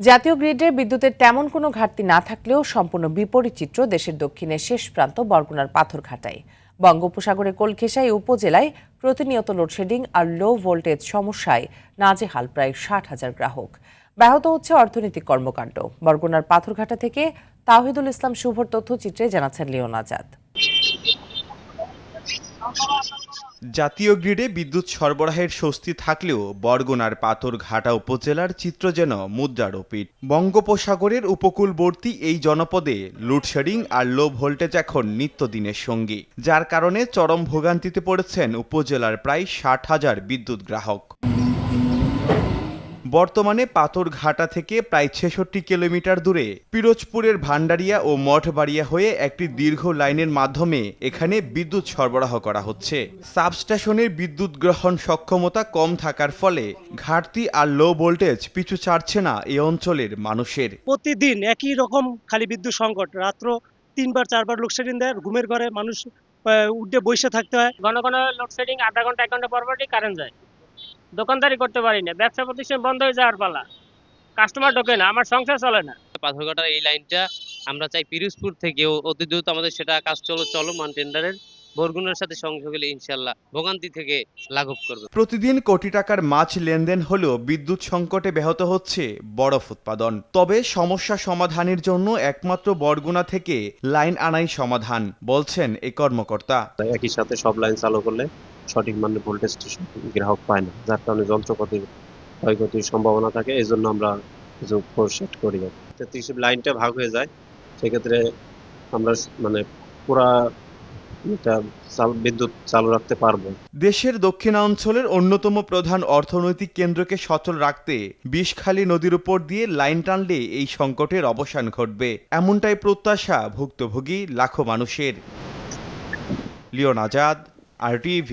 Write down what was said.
জাতীয় গ্রিডে বিদ্যুতের তেমন কোনো ঘাটতি না থাকলেও সম্পূর্ণ বিপরীত চিত্র দেশের দক্ষিণের শেষ প্রান্ত বরগুনার পাথরঘাটায়। বঙ্গোপসাগরের কোলখেসাই উপজেলায় প্রতিনিয়ত লোডশেডিং আর লো ভোল্টেজ সমস্যায় নাজেহাল প্রায় 60,000 গ্রাহক। ব্যাহত হচ্ছে অর্থনৈতিক কর্মকাণ্ড। বরগুনার পাথরঘাটা থেকে তাওহিদুল ইসলাম শুভর তথ্যচিত্রে জানাচ্ছেন লিওন আজাদ। জাতীয় গ্রিডে বিদ্যুৎ সরবরাহের স্বস্তি থাকলেও বরগুনার পাথরঘাটা উপজেলার চিত্র যেন মুদ্রারোপিত। বঙ্গোপসাগরের উপকূলবর্তী এই জনপদে লোডশেডিং আর লো ভোল্টেজ এখন নিত্যদিনের সঙ্গী, যার কারণে চরম ভোগান্তিতে পড়েছেন উপজেলার প্রায় 60,000 বিদ্যুৎ গ্রাহক। বর্তমানে পাথরঘাটা থেকে প্রায় 66 কিলোমিটার দূরে পিরোজপুরের ভান্ডারিয়া ও মঠবাড়িয়া হয়ে একটি দীর্ঘ লাইনের মাধ্যমে এখানে বিদ্যুৎ সরবরাহ করা হচ্ছে। সাবস্টেশনের বিদ্যুৎ গ্রহণ সক্ষমতা কম থাকার ফলে ঘাটতি আর লো ভোল্টেজ পিছু ছাড়ছে না এই অঞ্চলের মানুষের। প্রতিদিন একই রকম খালি বিদ্যুৎ সংকট, রাত্র 3-4বার লোডশেডিং দেয়, ঘুমের ঘরে মানুষ উঠে বসে থাকতে হয়। ঘন ঘন লোডশেডিং, আধা ঘন্টা 1 ঘন্টা পর পরই কারেন্ট যায়। দোকানদারি করতে পারি না, ব্যবসা প্রতিষ্ঠান বন্ধ হয়ে যাওয়ার পালা, কাস্টমার ঢোকে না, আমার সংসার চলে না। পাথরঘাটার এই লাইনটা আমরা চাই পিরোজপুর থেকেও অতি দ্রুত আমাদের সেটা কাজ চলমান টেন্ডারের বরগুনার সাথে সংযোগ হলে ইনশাল্লাহ ভোগান্তি থেকে লাঘব করবে। প্রতিদিন কোটি টাকার মাছ লেনদেন হলেও বিদ্যুৎ সংকটে ব্যাহত হচ্ছে বরফ উৎপাদন। তবে সমস্যা সমাধানের জন্য একমাত্র বরগুনা থেকে লাইন আনাই সমাধান, বলছেন এই কর্মকর্তা। একই সাথে সব লাইন চালু করলে সঠিক মানের ভোল্টেজ গ্রাহক পায় না, যার কারণে যন্ত্রপাতির ক্ষয়ক্ষতির সম্ভাবনা থাকে। এই জন্য আমরা কিছু সেট করি। লাইনটা ভাগ হয়ে যায়, সেক্ষেত্রে আমরা পুরা বিদ্যুৎ চালু রাখতে পারবো। দেশের দক্ষিণাঞ্চলের অন্যতম প্রধান অর্থনৈতিক কেন্দ্রকে সচল রাখতে বিষখালী নদীর উপর দিয়ে লাইন টানলে এই সংকটের অবসান ঘটবে, এমনটাই প্রত্যাশা ভুক্তভোগী লাখো মানুষের। লিওন আজাদ, RTV।